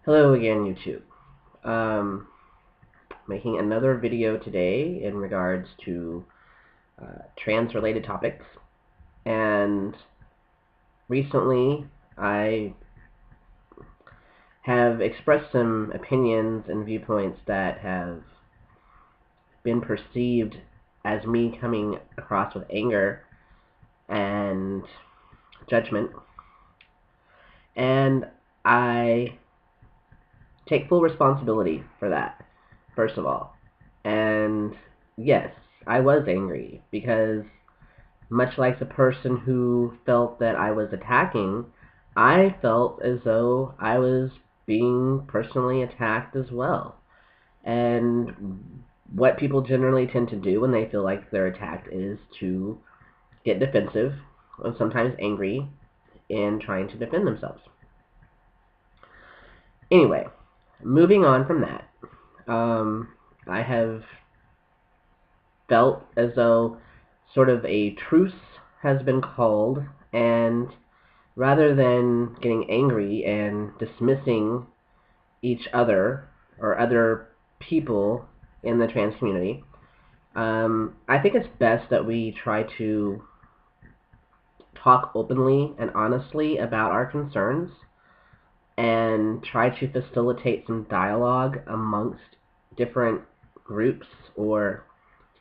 Hello again, YouTube. Um, Making another video today in regards to trans-related topics. And recently, I have expressed some opinions and viewpoints that have been perceived as me coming across with anger and judgment. And I take full responsibility for that, first of all. And yes, I was angry because, much like the person who felt that I was attacking, I felt as though I was being personally attacked as well. And what people generally tend to do when they feel like they're attacked is to get defensive, or sometimes angry, in trying to defend themselves. Anyway, moving on from that, I have felt as though sort of a truce has been called, and rather than getting angry and dismissing each other or other people in the trans community, I think it's best that we try to talk openly and honestly about our concerns and try to facilitate some dialogue amongst different groups or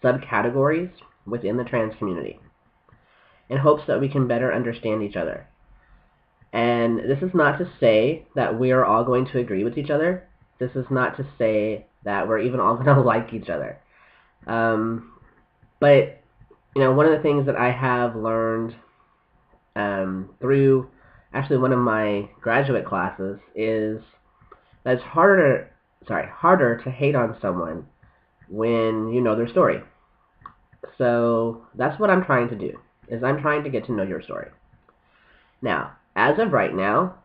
subcategories within the trans community in hopes that we can better understand each other. And this is not to say that we are all going to agree with each other. This is not to say that we're even all going to like each other. But, one of the things that I have learned through actually one of my graduate classes is that it's harder to hate on someone when you know their story. So that's what I'm trying to do, is I'm trying to get to know your story. Now, as of right now,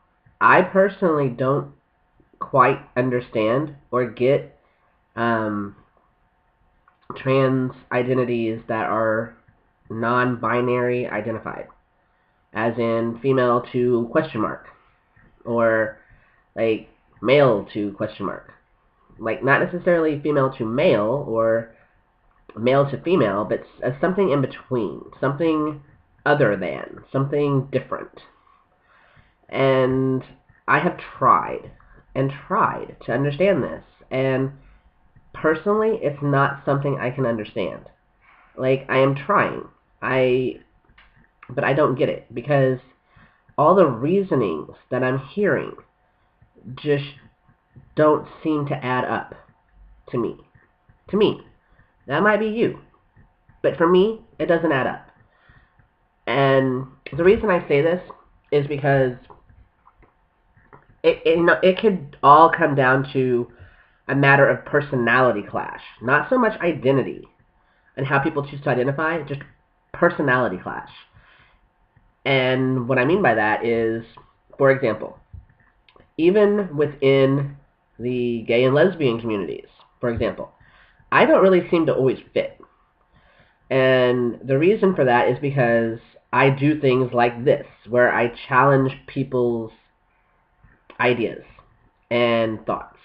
I personally don't quite understand or get trans identities that are non-binary identified, as in female to question mark, or like male to question mark. Like, not necessarily female to male or male to female, but something in between, something other than, something different. And I have tried and tried to understand this, and personally, it's not something I can understand. Like, I am trying, but I don't get it, because all the reasonings that I'm hearing just don't seem to add up to me. To me. That might be you, but for me, it doesn't add up. And the reason I say this is because it could all come down to a matter of personality clash, not so much identity and how people choose to identify, just personality clash. And what I mean by that is, for example, even within the gay and lesbian communities, for example, I don't really seem to always fit. And the reason for that is because I do things like this, where I challenge people's ideas and thoughts.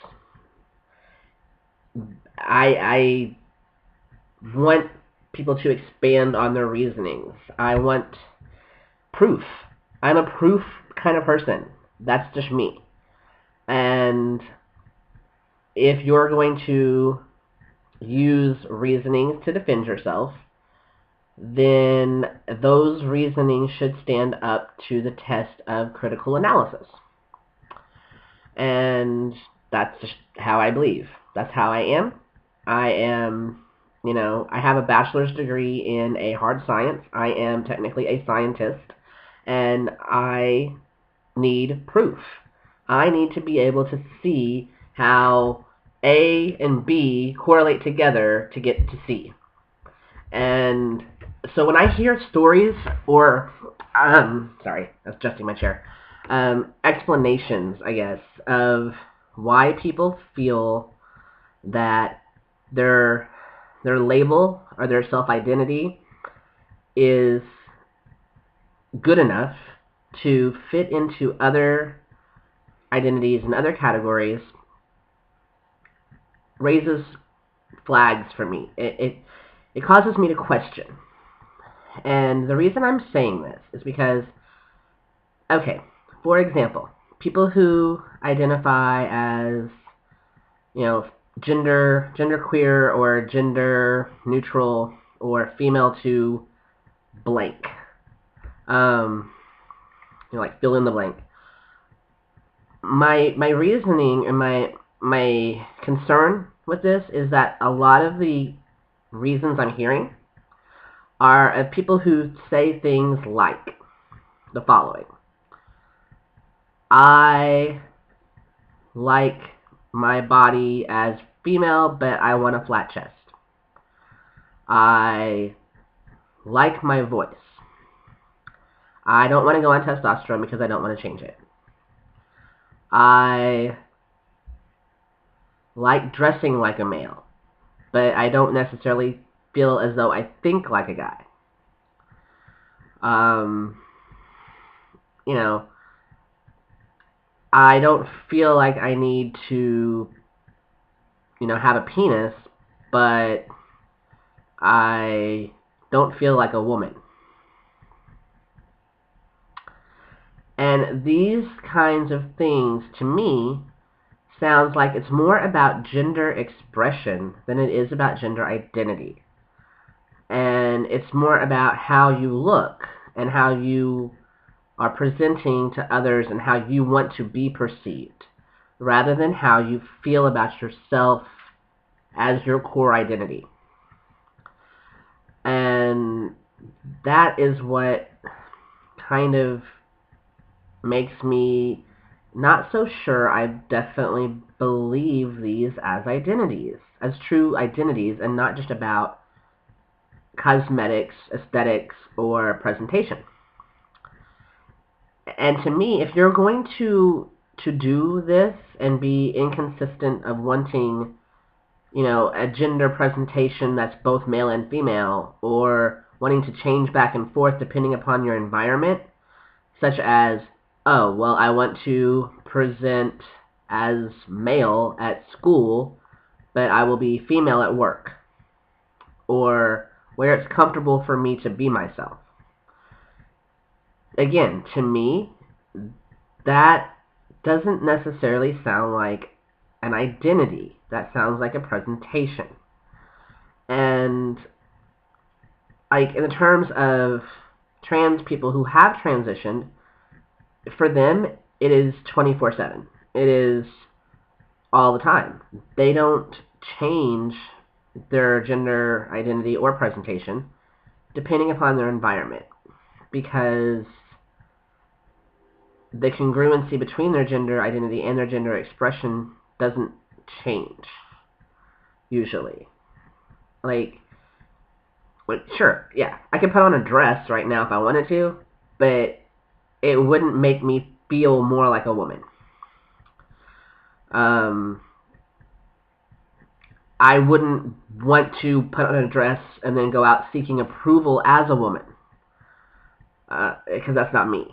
I want people to expand on their reasonings. I want proof. I'm a proof kind of person. That's just me. And if you're going to use reasonings to defend yourself, then those reasonings should stand up to the test of critical analysis. And that's just how I believe. That's how I am. I am, I have a bachelor's degree in a hard science. I am technically a scientist, and I need proof. I need to be able to see how A and B correlate together to get to C. And so when I hear stories or, sorry, that's adjusting my chair, explanations, I guess, of why people feel that their label or their self-identity is good enough to fit into other identities and other categories raises flags for me. It causes me to question. And the reason I'm saying this is because, okay, for example, people who identify as, gender queer or gender neutral or female to blank, like fill in the blank. My reasoning and my concern with this is that a lot of the reasons I'm hearing are of people who say things like the following: I like my body as female, but I want a flat chest. I like my voice. I don't want to go on testosterone because I don't want to change it. I like dressing like a male, but I don't necessarily feel as though I think like a guy. I don't feel like I need to, have a penis, but I don't feel like a woman. And these kinds of things, to me, sounds like it's more about gender expression than it is about gender identity. And it's more about how you look and how you are presenting to others and how you want to be perceived, rather than how you feel about yourself as your core identity. And that is what kind of makes me not so sure I definitely believe these as identities, as true identities, and not just about cosmetics, aesthetics, or presentation. And to me, if you're going to do this and be inconsistent of wanting, a gender presentation that's both male and female, or wanting to change back and forth depending upon your environment, such as, oh, well, I want to present as male at school, but I will be female at work, or where it's comfortable for me to be myself. Again, to me, that doesn't necessarily sound like an identity. That sounds like a presentation. And like in the terms of trans people who have transitioned, for them it is 24/7. It is all the time. They don't change their gender identity or presentation depending upon their environment, because the congruency between their gender identity and their gender expression doesn't change, usually. Like, sure, yeah, I could put on a dress right now if I wanted to, but it wouldn't make me feel more like a woman. I wouldn't want to put on a dress and then go out seeking approval as a woman, because that's not me.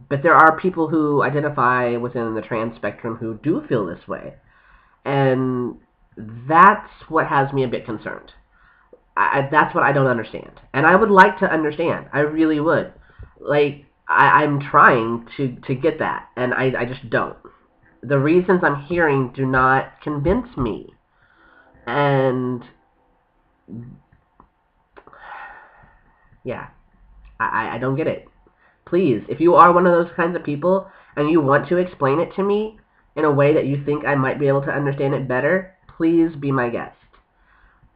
But there are people who identify within the trans spectrum who do feel this way, and that's what has me a bit concerned. That's what I don't understand, and I would like to understand. I really would. Like, I'm trying to get that, and I just don't. The reasons I'm hearing do not convince me, and yeah, I don't get it. Please, if you are one of those kinds of people and you want to explain it to me in a way that you think I might be able to understand it better, please be my guest.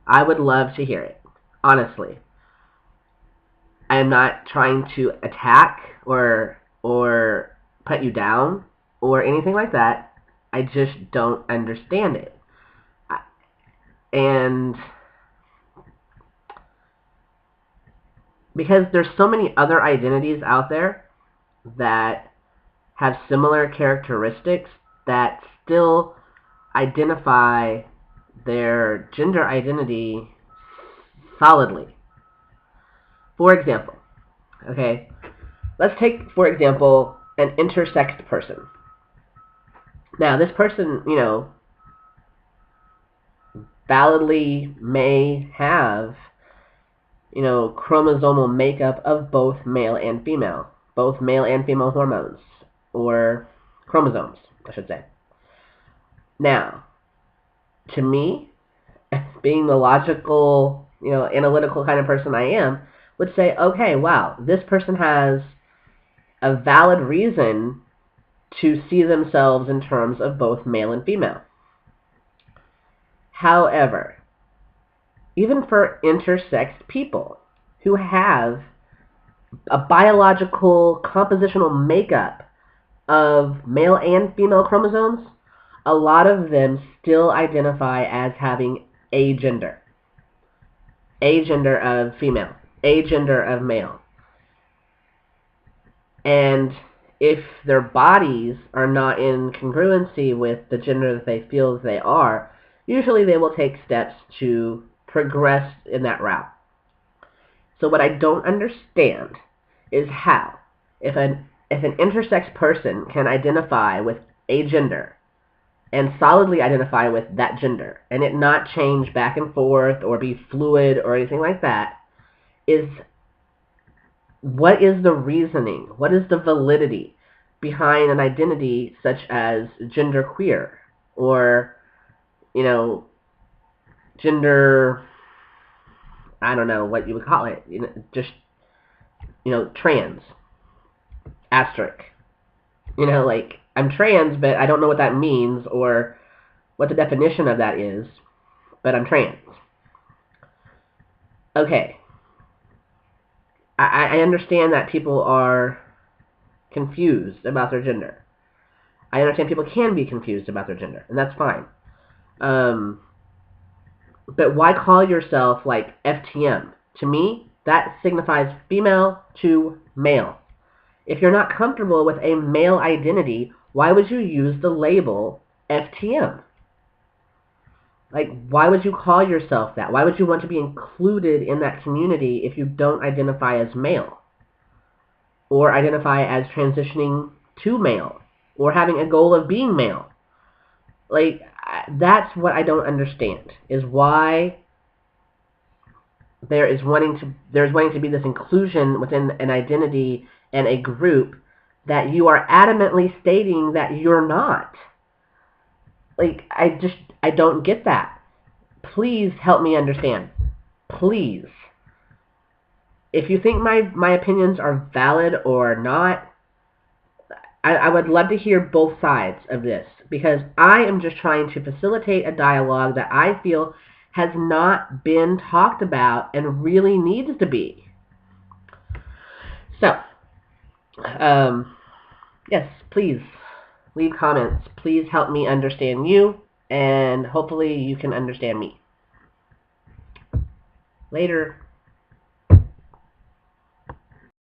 I would love to hear it, honestly. I am not trying to attack or put you down or anything like that. I just don't understand it. And because there's so many other identities out there that have similar characteristics that still identify their gender identity solidly. For example, okay, let's take, for example, an intersex person. Now, this person, validly may have, chromosomal makeup of both male and female, both male and female hormones, or chromosomes, I should say. Now, to me, being the logical, analytical kind of person I am, would say, okay, wow, this person has a valid reason to see themselves in terms of both male and female. However, even for intersex people who have a biological compositional makeup of male and female chromosomes, a lot of them still identify as having a gender of female, a gender of male. And if their bodies are not in congruency with the gender that they feel they are, usually they will take steps to progress in that route. So what I don't understand is how, if an intersex person can identify with a gender and solidly identify with that gender and it not change back and forth or be fluid or anything like that, is what is the reasoning? What is the validity behind an identity such as genderqueer or, gender, I don't know what you would call it, just, trans, asterisk. Like, I'm trans, but I don't know what that means or what the definition of that is, but I'm trans. Okay. I understand that people are confused about their gender. I understand people can be confused about their gender, and that's fine. But why call yourself, like, FTM? To me, that signifies female to male. If you're not comfortable with a male identity, why would you use the label FTM? Like, why would you call yourself that? Why would you want to be included in that community if you don't identify as male? Or identify as transitioning to male? Or having a goal of being male? Like, that's what I don't understand, is why there's wanting to be this inclusion within an identity and a group that you are adamantly stating that you're not. Like, I don't get that. Please help me understand. Please. If you think my opinions are valid or not, I would love to hear both sides of this, because I am just trying to facilitate a dialogue that I feel has not been talked about and really needs to be. So, yes, please leave comments. Please help me understand you, and hopefully you can understand me. Later.